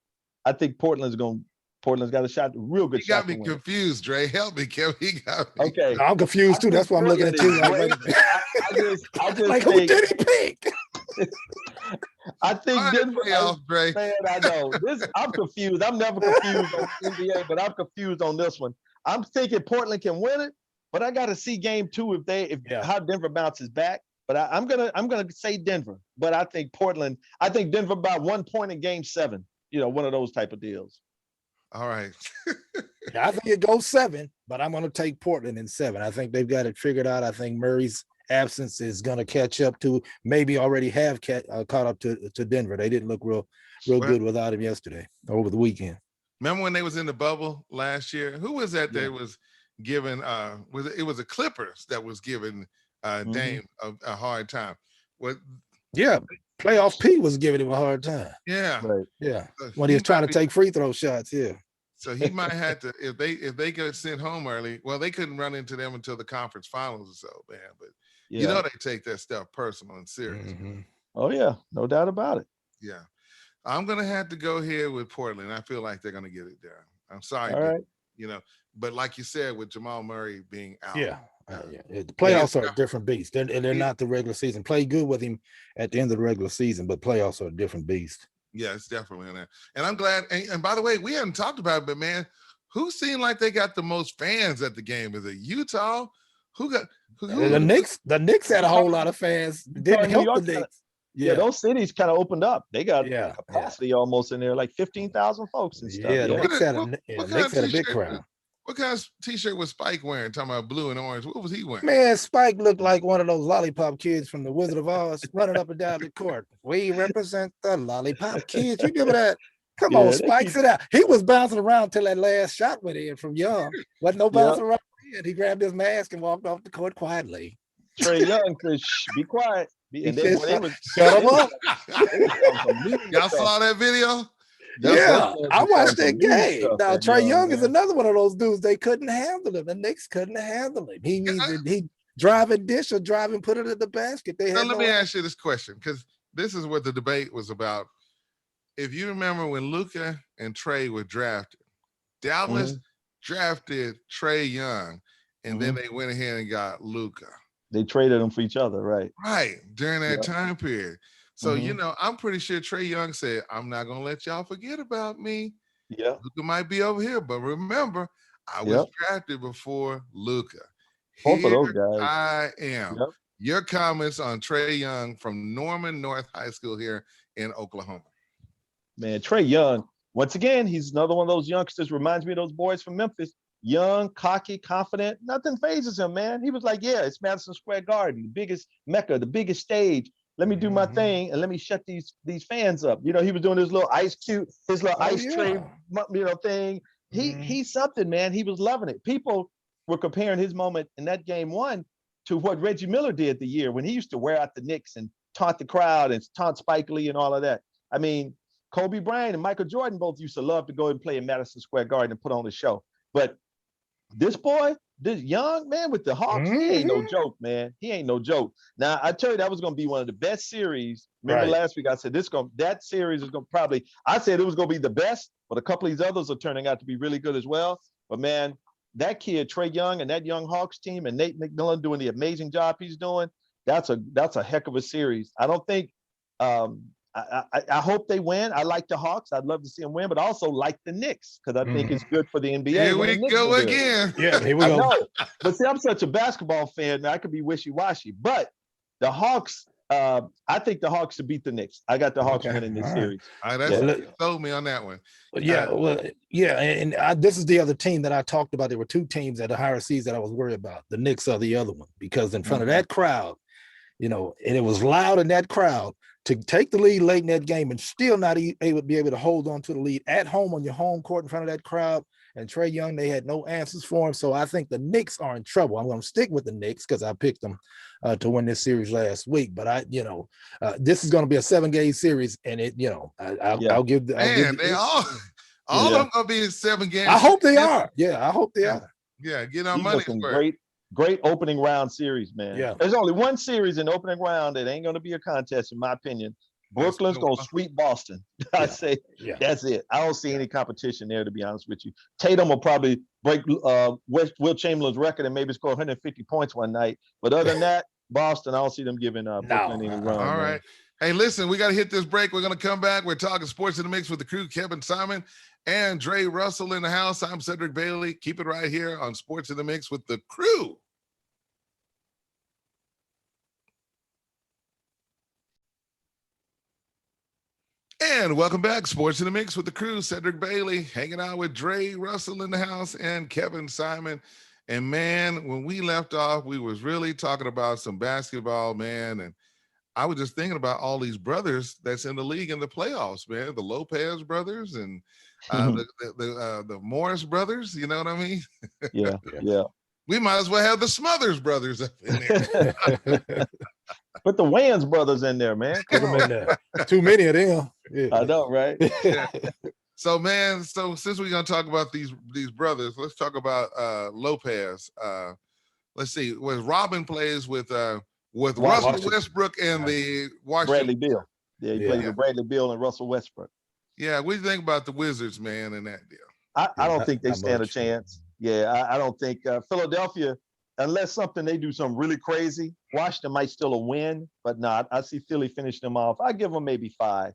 I think Portland's going to Portland's got a shot, real good He got shot me to win. confused, Dre. Help me, Kevin. He got me. Okay. I'm confused too. That's why I'm looking at you like, wait a minute. I just Like, who think, did he pick? I think All right, Denver. playoffs, Dre. Man, I know this. I'm confused. I'm never confused on NBA, but I'm confused on this one. I'm thinking Portland can win it, but I got to see game 2 if Yeah. how Denver bounces back. But I'm gonna say Denver, but I think Portland. I think Denver by 1 point in game 7. You know, one of those type of deals. All right. Yeah, I think it goes 7, but I'm going to take Portland in 7. I think they've got it figured out. I think Murray's absence is going to catch up to, maybe already have caught up to Denver. They didn't look real good without him yesterday, over the weekend. Remember when they was in the bubble last year? Who was that Yeah. that was given it was the Clippers that was giving Dame a hard time. What Yeah, playoff P was giving him a hard time. yeah. Right. Yeah. When he was trying to take free throw shots, yeah. So he might have to, if they get sent home early, well, they couldn't run into them until the conference finals or so, man. But Yeah. you know they take that stuff personal and serious. Mhm. Oh yeah, no doubt about it. Yeah. I'm gonna have to go here with Portland. I feel like they're gonna get it done. I'm sorry, All right. you know, but like you said, with Jamal Murray being out. Yeah. The playoffs are a different beast. They're not the regular season. Play good with him at the end of the regular season, but playoffs are a different beast. Yeah, it's definitely in there. And I'm glad. And by the way, we haven't talked about it, but man, who seemed like they got the most fans at the game? Is it Utah? Who got The Knicks had a whole lot of fans. Didn't help the Knicks. Yeah, those cities kind of opened up. They got Yeah, capacity almost in there, like 15,000 folks and stuff. Yeah, the What Knicks had a big t-shirt crowd. What kind of t-shirt was Spike wearing? Talking about blue and orange. What was he wearing? Man, Spike looked like one of those lollipop kids from the Wizard of Oz running up and down the court. We represent the lollipop kids. You remember that? Come on, Spike, sit out. He was bouncing around till that last shot went in from Young. Wasn't no bouncing around. He grabbed his mask and walked off the court quietly. Trae Young said, "Shh, be quiet." Shut him up. Y'all saw that video? Yeah, I watched that game. Now Trae Young is another one of those dudes. They couldn't handle him. The Knicks couldn't handle him. He drive and dish or drive and put it in the basket. Let me ask you this question, because this is what the debate was about. If you remember when Luka and Trae were drafted, Dallas drafted Trae Young, and then they went ahead and got Luka. They traded them for each other, right? Right, during that time period. So, you know, I'm pretty sure Trae Young said, I'm not going to let y'all forget about me. Yeah. Luka might be over here, but remember, I was drafted before Luka. Both of those guys. I am. Yep. Your comments on Trae Young from Norman North High School here in Oklahoma. Man, Trae Young, once again, he's another one of those youngsters, reminds me of those boys from Memphis. Young, cocky, confident, nothing phases him, man. He was like, yeah, it's Madison Square Garden, the biggest mecca, the biggest stage. Let me do my thing and let me shut these fans up. You know, he was doing his little ice tray, thing. He's something, man. He was loving it. People were comparing his moment in that game 1 to what Reggie Miller did the year when he used to wear out the Knicks and taunt the crowd and taunt Spike Lee and all of that. I mean, Kobe Bryant and Michael Jordan both used to love to go and play in Madison Square Garden and put on a show. But this boy, this young man with the Hawks, he ain't no joke, man. He ain't no joke. Now, I tell you, that was going to be one of the best series. Remember last week I said that series is going to probably, I said it was going to be the best, but a couple of these others are turning out to be really good as well. But man, that kid, Trae Young, and that young Hawks team, and Nate McMillan doing the amazing job he's doing, that's a heck of a series. I don't think I hope they win. I like the Hawks. I'd love to see them win, but I also like the Knicks because I think it's good for the NBA. Here we go again. Yeah, here we go. Know, but see, I'm such a basketball fan, man, I could be wishy-washy. But the Hawks, I think the Hawks should beat the Knicks. I got the Hawks winning this series. All right, sold me on that one. And this is the other team that I talked about. There were 2 teams at the higher seeds that I was worried about. The Knicks are the other one because in front of that crowd, you know, and it was loud in that crowd. To take the lead late in that game and still not be able to hold on to the lead at home on your home court in front of that crowd. And Trae Young, they had no answers for him. So I think the Knicks are in trouble. I'm going to stick with the Knicks because I picked them to win this series last week. But this is going to be a 7-game series, and I'll give. They all of them going to be in 7 games. I hope they are. Yeah, I hope they are. Yeah, get our money. Great opening round series, man. Yeah. There's only one series in the opening round that ain't going to be a contest, in my opinion. Brooklyn's gonna sweep Boston. I say Yeah. that's it. I don't see any competition there, to be honest with you. Tatum will probably break Will Chamberlain's record and maybe score 150 points one night. But other than that, Boston, I don't see them giving Brooklyn any run. All right. Hey, listen, we got to hit this break. We're going to come back. We're talking Sports in the Mix with the crew, Kevin Simon and Dre Russell in the house. I'm Cedric Bailey. Keep it right here on Sports in the Mix with the crew. And welcome back, Sports in the Mix with the crew, Cedric Bailey, hanging out with Dre Russell in the house and Kevin Simon. And man, when we left off, we was really talking about some basketball, man. And I was just thinking about all these brothers that's in the league in the playoffs, man. The Lopez brothers and the Morris brothers. You know what I mean? Yeah. We might as well have the Smothers brothers up in there. Put the Wayans brothers in there, man. Put them in there. Too many of them. Yeah. I know, right? So, man, since we're gonna talk about these brothers, let's talk about Lopez. Let's see. Was Robin plays with Russell Westbrook and the Washington. Bradley Beal. Yeah, he played with Bradley Beal and Russell Westbrook. Yeah, what do you think about the Wizards, man, in that deal? I don't think they stand a chance. Yeah, I don't think Philadelphia, unless they do something really crazy, Washington might still a win, but not. I see Philly finish them off. I give them maybe five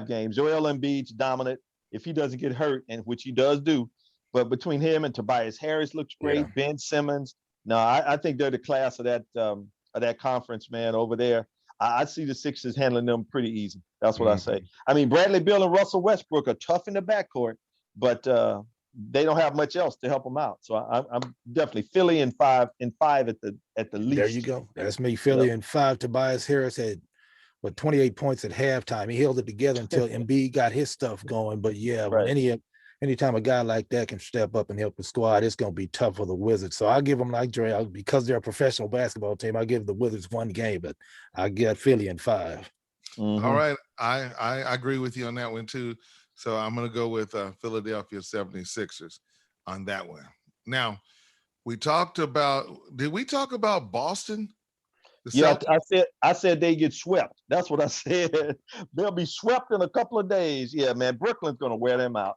games. Joel Embiid's dominant if he doesn't get hurt, and which he does do. But between him and Tobias Harris looks great. Yeah. Ben Simmons. No, I think they're the class of that conference, man, over there. I see the Sixers handling them pretty easy. That's what I say. I mean, Bradley Beal and Russell Westbrook are tough in the backcourt, but they don't have much else to help them out. So I'm definitely Philly in five at the least. There you go. That's me. Philly in 5. Tobias Harris had 28 points at halftime. He held it together until Embiid got his stuff going. But yeah, when anytime a guy like that can step up and help the squad, it's going to be tough for the Wizards. So I'll give them, like Dre, because they're a professional basketball team, I'll give the Wizards 1 game, but I get Philly in 5. Mm-hmm. All right. I agree with you on that one too. So I'm going to go with Philadelphia 76ers on that one. Now, did we talk about Boston? Yeah, I said they get swept. That's what I said. They'll be swept in a couple of days. Yeah, man, Brooklyn's going to wear them out.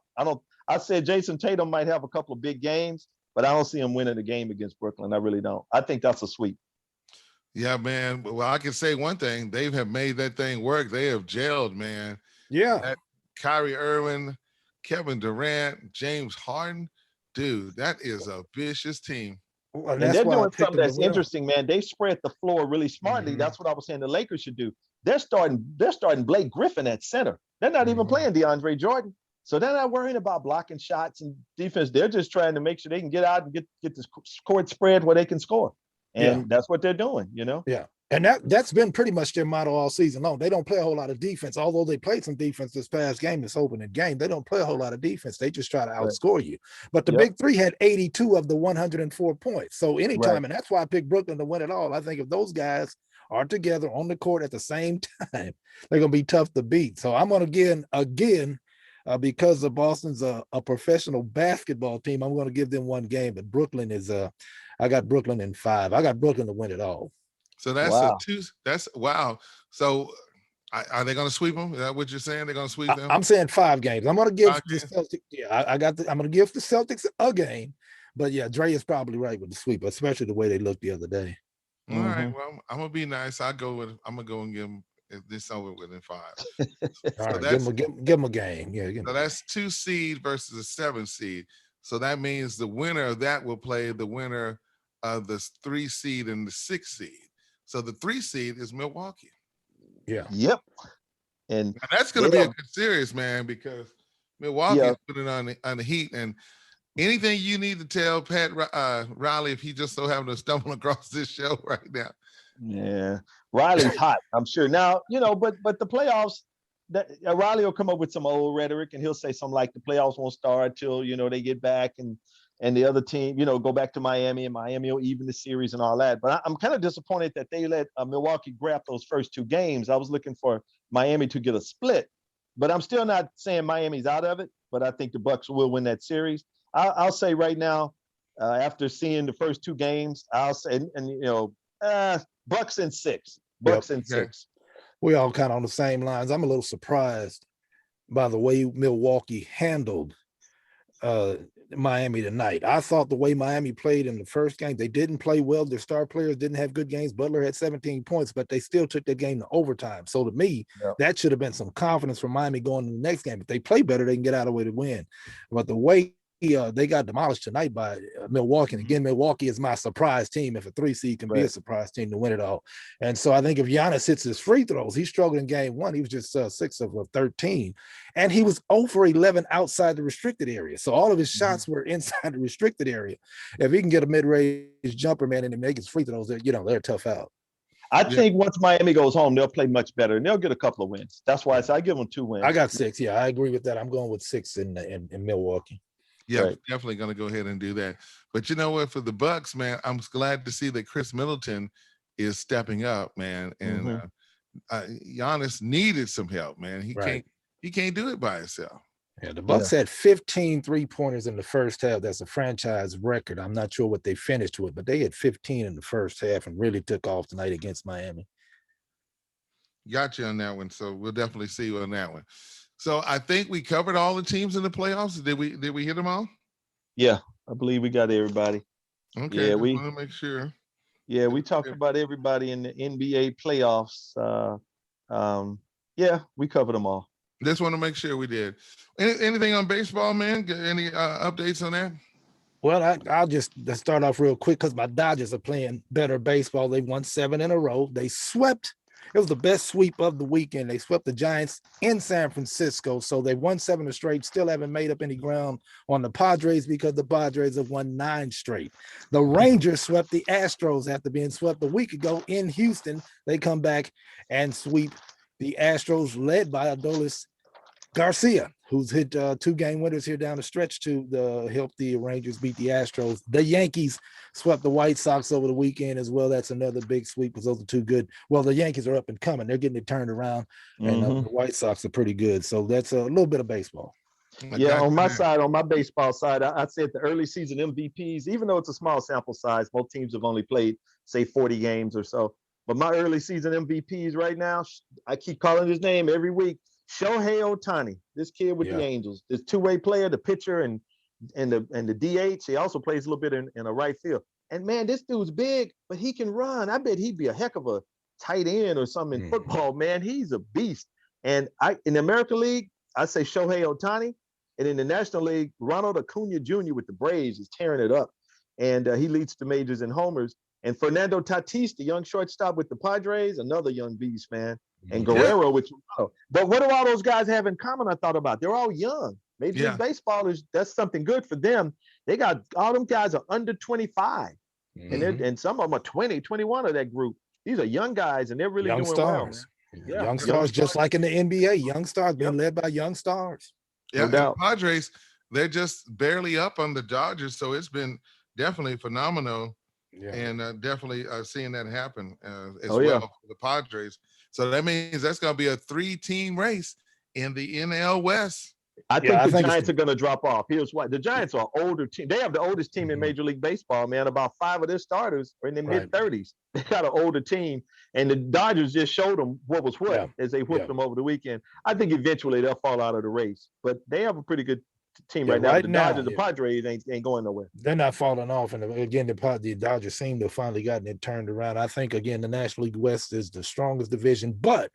I said Jason Tatum might have a couple of big games, but I don't see him winning a game against Brooklyn. I really don't. I think that's a sweep. Yeah, man. Well, I can say one thing. They have made that thing work. They have gelled, man. Yeah. Kyrie Irving, Kevin Durant, James Harden. Dude, that is a vicious team. Well, and they're doing something that's interesting, man. They spread the floor really smartly. Mm-hmm. That's what I was saying the Lakers should do. They're starting Blake Griffin at center. They're not even playing DeAndre Jordan. So they're not worrying about blocking shots and defense. They're just trying to make sure they can get out and get this court spread where they can score. And that's what they're doing, you know? Yeah. And that's been pretty much their motto all season long. They don't play a whole lot of defense, although they played some defense this past game, this opening game. They don't play a whole lot of defense. They just try to outscore you. But the big three had 82 of the 104 points. So anytime, and that's why I picked Brooklyn to win it all. I think if those guys are together on the court at the same time, they're going to be tough to beat. So I'm going to again, because of Boston's a professional basketball team, I'm going to give them 1 game. But Brooklyn is I got Brooklyn in 5. I got Brooklyn to win it all. So that's wow. So are they going to sweep them? Is that what you're saying? They're going to sweep them? I'm saying 5 games. I'm going to give the Celtics. Yeah, I'm going to give the Celtics a game. But yeah, Dre is probably right with the sweep, especially the way they looked the other day. All right. Well, I'm going to be nice. I'm going to go and give them this over within 5. All right, give them a game. Yeah. So that's 2 seed versus a 7 seed. So that means the winner of that will play the winner of the 3 seed and the 6 seed. So the 3 seed is Milwaukee. Yeah. Yep. And now that's going to be a good series, man, because Milwaukee is putting on the heat. And anything you need to tell Pat Riley if he just so happened to stumble across this show right now? Yeah, Riley's hot, I'm sure. Now, but the playoffs, Riley will come up with some old rhetoric and he'll say something like the playoffs won't start till, they get back and the other team, go back to Miami, and Miami will even the series and all that. But I'm kind of disappointed that they let Milwaukee grab those first 2 games. I was looking for Miami to get a split, but I'm still not saying Miami's out of it. But I think the Bucks will win that series. I'll say right now, after seeing the first 2 games, I'll say, Bucks in 6. Bucks in 6. We all kind of on the same lines. I'm a little surprised by the way Milwaukee handled Miami tonight. I thought the way Miami played in the first game, they didn't play well. Their star players didn't have good games. Butler had 17 points, but they still took the game to overtime. So to me, that should have been some confidence for Miami going to the next game. If they play better, they can get out of the way to win. But the way they got demolished tonight by Milwaukee. And again, Milwaukee is my surprise team. If a 3 seed can be a surprise team to win it all. And so I think if Giannis hits his free throws, he struggled in game one. He was just 6 of 13. And he was 0 for 11 outside the restricted area. So all of his shots were inside the restricted area. If he can get a mid-range jumper, man, and make his free throws, they're tough out. I think once Miami goes home, they'll play much better and they'll get a couple of wins. That's why I give them 2 wins. I got 6. Yeah, I agree with that. I'm going with 6 in Milwaukee. Yeah, definitely going to go ahead and do that. But you know what? For the Bucks, man, I'm glad to see that Chris Middleton is stepping up, man. And Giannis needed some help, man. He can't do it by himself. Yeah, the Bucks had 15 3-pointers in the first half. That's a franchise record. I'm not sure what they finished with, but they had 15 in the first half and really took off tonight against Miami. Got you on that one. So we'll definitely see you on that one. So I think we covered all the teams in the playoffs. Did we hit them all? Yeah, I believe we got everybody. Okay, we want to make sure. Yeah, we talked about everybody in the NBA playoffs. Yeah, we covered them all. Just want to make sure we did. Anything on baseball, man? Any updates on that? Well, I'll just start off real quick because my Dodgers are playing better baseball. They won 7 in a row. They swept. It was the best sweep of the weekend. They swept the Giants in San Francisco. So they won 7 straight, still haven't made up any ground on the Padres because the Padres have won 9 straight. The Rangers swept the Astros after being swept a week ago in Houston. They come back and sweep the Astros led by Adolis Garcia, who's hit 2 game winners here down the stretch to help the Rangers beat the Astros. The Yankees swept the White Sox over the weekend as well. That's another big sweep because those are 2 good. Well, the Yankees are up and coming. They're getting it turned around, and the White Sox are pretty good. So that's a little bit of baseball. Yeah, on my side, on my baseball side, I said the early season MVPs, even though it's a small sample size, both teams have only played, say, 40 games or so. But my early season MVPs right now, I keep calling his name every week. Shohei Ohtani, this kid with the Angels, this 2-way player, the pitcher and the DH. He also plays a little bit in a right field. And man, this dude's big, but he can run. I bet he'd be a heck of a tight end or something in football, man. He's a beast. And in the American League, I say Shohei Ohtani. And in the National League, Ronald Acuna Jr. with the Braves is tearing it up. And he leads the majors in homers. And Fernando Tatis, the young shortstop with the Padres, another young beast, man. And Guerrero, which but what do all those guys have in common? I thought about they're all young. Major League Baseball that's something good for them. They got all them guys are under 25, and some of them are 20, 21 of that group. These are young guys, and they're really young doing stars. well. Yeah, young stars, just like in the NBA. Young stars being led by young stars. Yeah, no doubt. Padres, they're just barely up on the Dodgers, so it's been definitely phenomenal. Yeah. And definitely seeing that happen as well for the Padres. So that means that's going to be a 3-team race in the NL West. I think the Giants are going to drop off. Here's why. The Giants are an older team. They have the oldest team in Major League Baseball, man. About 5 of their starters are in their mid-30s. They got an older team. And the Dodgers just showed them what was what as they whooped them over the weekend. I think eventually they'll fall out of the race. But they have a pretty good team right now. The Dodgers, the Padres ain't going nowhere. They're not falling off. And again, the Dodgers seem to have finally gotten it turned around. I think, again, the National League West is the strongest division, but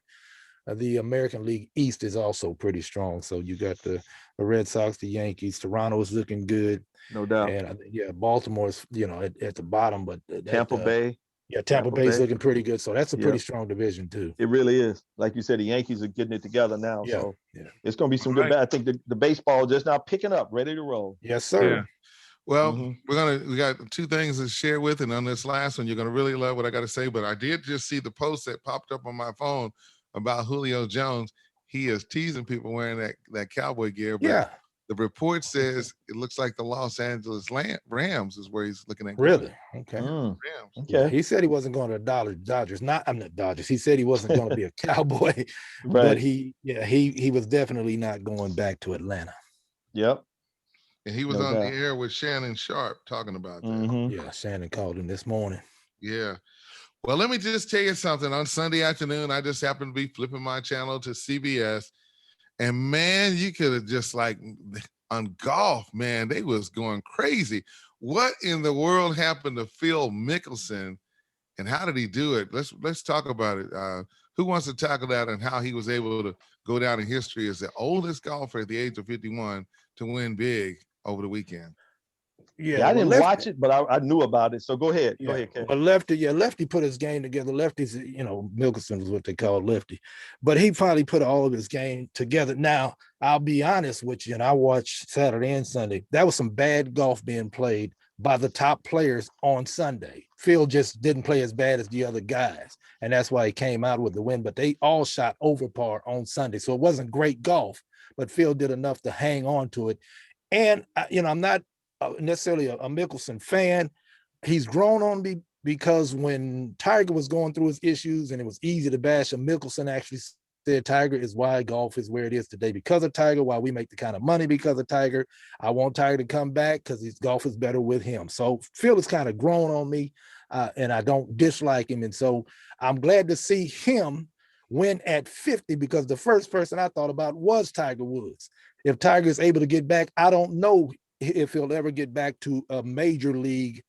the American League East is also pretty strong. So you got the Red Sox, the Yankees. Toronto is looking good. No doubt. And Baltimore's, at the bottom, but Tampa Bay. Yeah, Tampa Bay's looking pretty good. So that's a pretty strong division too. It really is. Like you said, the Yankees are getting it together now. So it's going to be some good. I think the baseball just now picking up, ready to roll. Yes, sir. Yeah. Well, we got 2 things to share with, and on this last one, you're going to really love what I got to say. But I did just see the post that popped up on my phone about Julio Jones. He is teasing people wearing that cowboy gear. But the report says it looks like the Los Angeles Rams is where he's looking at. Really? Okay. Rams. Okay. Yeah, he said he wasn't going to Dodgers. I'm not Dodgers. He said he wasn't going to be a Cowboy, but he was definitely not going back to Atlanta. Yep. And he was on the air with Shannon Sharp talking about that. Yeah, Shannon called him this morning. Yeah. Well, let me just tell you something. On Sunday afternoon, I just happened to be flipping my channel to CBS, and man, you could have just like on golf, man, they was going crazy. What in the world happened to Phil Mickelson, and how did he do it? Let's talk about it. Who wants to tackle that and how he was able to go down in history as the oldest golfer at the age of 51 to win big over the weekend? Yeah, I didn't watch it, but I knew about it. So go ahead. Yeah. Go ahead, Ken. Well, Lefty put his game together. Lefty's, Mickelson is what they call Lefty, but he finally put all of his game together. Now, I'll be honest with you, and I watched Saturday and Sunday. That was some bad golf being played by the top players on Sunday. Phil just didn't play as bad as the other guys, and that's why he came out with the win. But they all shot over par on Sunday, so it wasn't great golf, but Phil did enough to hang on to it. And, I'm not necessarily a Mickelson fan. He's grown on me because when Tiger was going through his issues and it was easy to bash him, Mickelson actually said Tiger is why golf is where it is today because of Tiger, why we make the kind of money because of Tiger. I want Tiger to come back because his golf is better with him. So Phil has kind of grown on me and I don't dislike him. And so I'm glad to see him win at 50 because the first person I thought about was Tiger Woods. If Tiger is able to get back, I don't know if he'll ever get back to a major league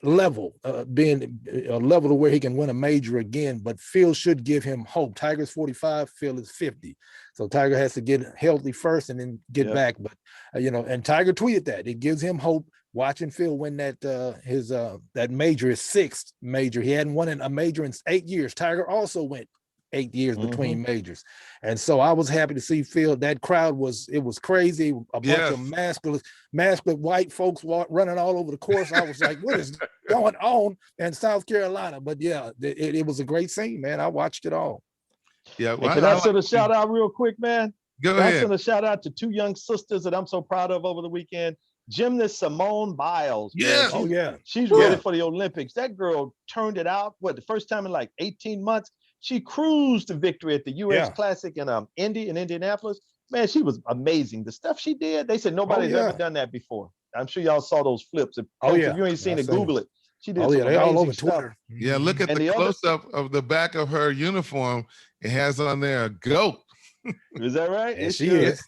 level, being a level to where he can win a major again, but Phil should give him hope. Tiger's 45, Phil is 50. So Tiger has to get healthy first and then get back. But, and Tiger tweeted that. It gives him hope watching Phil win that that major, his sixth major. He hadn't won a major in 8 years. Tiger also went 8 years between majors. And so I was happy to see Phil. That crowd was crazy. A bunch of masculine white folks running all over the course. I was like, what is going on in South Carolina? But yeah, it was a great scene, man. I watched it all. Yeah. Well, can I send a shout out real quick, man? Go ahead. I send a shout out to two young sisters that I'm so proud of over the weekend. Gymnast Simone Biles. Yeah. Oh, yeah. She's ready for the Olympics. That girl turned it out. The first time in like 18 months? She cruised to victory at the U.S. Classic in Indianapolis. Man, she was amazing. The stuff she did, they said nobody's ever done that before. I'm sure y'all saw those flips. If you ain't seen it, Google it. She did they all over stuff. Twitter. Yeah, look at the close-up of the back of her uniform. It has on there a goat. Is that right? And she is.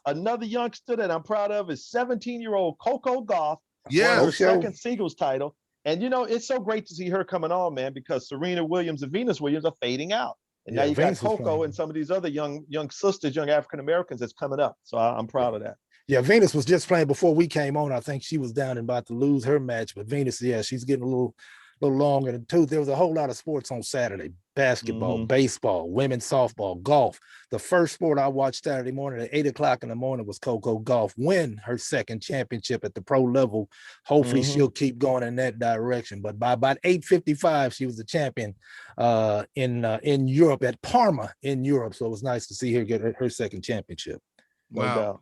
Another youngster that I'm proud of is 17-year-old Coco Gauff. Yeah. Her second singles title. And, it's so great to see her coming on, man, because Serena Williams and Venus Williams are fading out. And now you got Coco and some of these other young sisters, young African-Americans that's coming up. So I'm proud of that. Yeah, Venus was just playing before we came on. I think she was down and about to lose her match. But Venus, she's getting a little long in the tooth. There was a whole lot of sports on Saturday. Basketball, baseball, women's softball, golf. The first sport I watched Saturday morning at 8:00 in the morning was Coco Gauff win her second championship at the pro level. Hopefully she'll keep going in that direction. But by about 8:55, she was the champion in Europe at Parma in Europe. So it was nice to see her get her second championship. Wow. No doubt.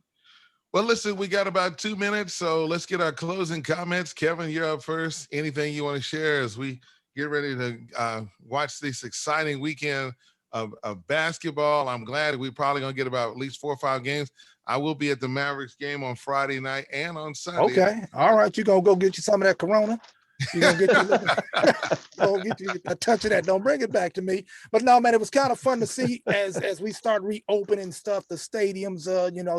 Well, listen, we got about 2 minutes, so let's get our closing comments. Kevin, you're up first. Anything you want to share as we get ready to watch this exciting weekend of basketball? I'm glad we're probably going to get about at least 4 or 5 games. I will be at the Mavericks game on Friday night and on Sunday. Okay. All right. You're going to go get you some of that Corona? You're going to get you a touch of that. Don't bring it back to me. But no, man, it was kind of fun to see as we start reopening stuff. The stadiums,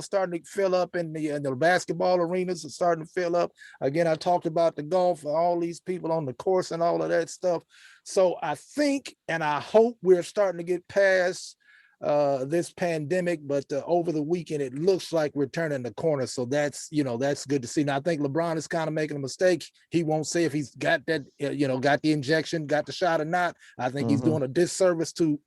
starting to fill up, and the basketball arenas are starting to fill up. Again, I talked about the golf, all these people on the course and all of that stuff. So I think and I hope we're starting to get past this pandemic, but over the weekend it looks like we're turning the corner. So that's good to see. Now I think LeBron is kind of making a mistake. He won't say if he's got that got the injection, got the shot or not. I think he's doing a disservice to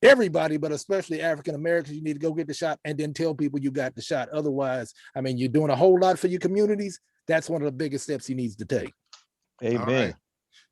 everybody, but especially African Americans. You need to go get the shot and then tell people you got the shot. Otherwise, I mean, you're doing a whole lot for your communities. That's one of the biggest steps he needs to take. Amen. All right.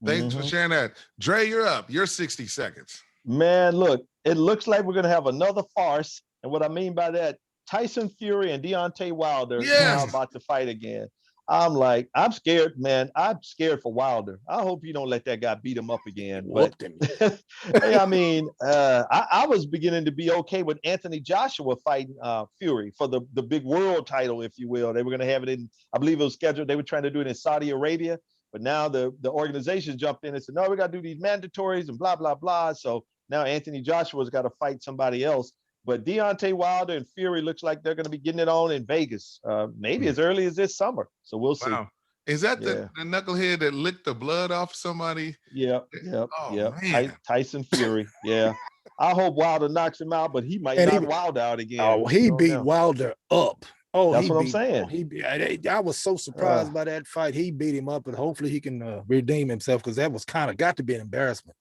Thanks for sharing that. Dre, you're up. You're 60 seconds. Man, look, it looks like we're going to have another farce. And what I mean by that, Tyson Fury and Deontay Wilder are now about to fight again. I'm scared, man. I'm scared for Wilder. I hope you don't let that guy beat him up again. But hey, I mean, I was beginning to be okay with Anthony Joshua fighting Fury for the big world title, if you will. They were going to have it in, I believe it was scheduled. They were trying to do it in Saudi Arabia. But now the organization jumped in and said, no, we got to do these mandatories and blah, blah, blah. So now Anthony Joshua's got to fight somebody else. But Deontay Wilder and Fury looks like they're going to be getting it on in Vegas, maybe as early as this summer. So we'll see. Wow. Is that the knucklehead that licked the blood off somebody? Yep. Oh, man. Tyson Fury. Yeah. I hope Wilder knocks him out, but he might knock Wilder out again. Oh, he beat Wilder up. Oh, that's what I'm saying. I was so surprised by that fight. He beat him up, and hopefully he can redeem himself, because that was kind of got to be an embarrassment.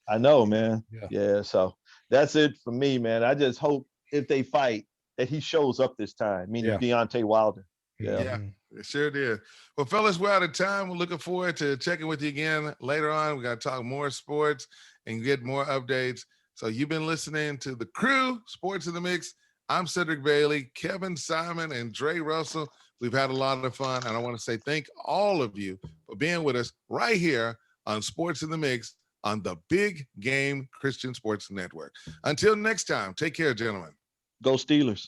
I know, man. Yeah. So that's it for me, man. I just hope if they fight that he shows up this time, meaning Deontay Wilder. Yeah, it sure did. Well, fellas, we're out of time. We're looking forward to checking with you again later on. We got to talk more sports and get more updates. So you've been listening to The Crew, Sports in the Mix. I'm Cedric Bailey, Kevin Simon, and Dre Russell. We've had a lot of fun, and I want to say thank all of you for being with us right here on Sports in the Mix on the Big Game Christian Sports Network. Until next time, take care, gentlemen. Go Steelers.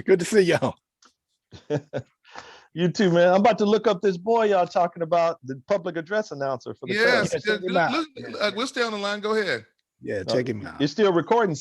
Good to see y'all. You too, man. I'm about to look up this boy y'all talking about, the public address announcer for the Yes, we'll stay on the line. Go ahead. Yeah, check him out. You're still recording.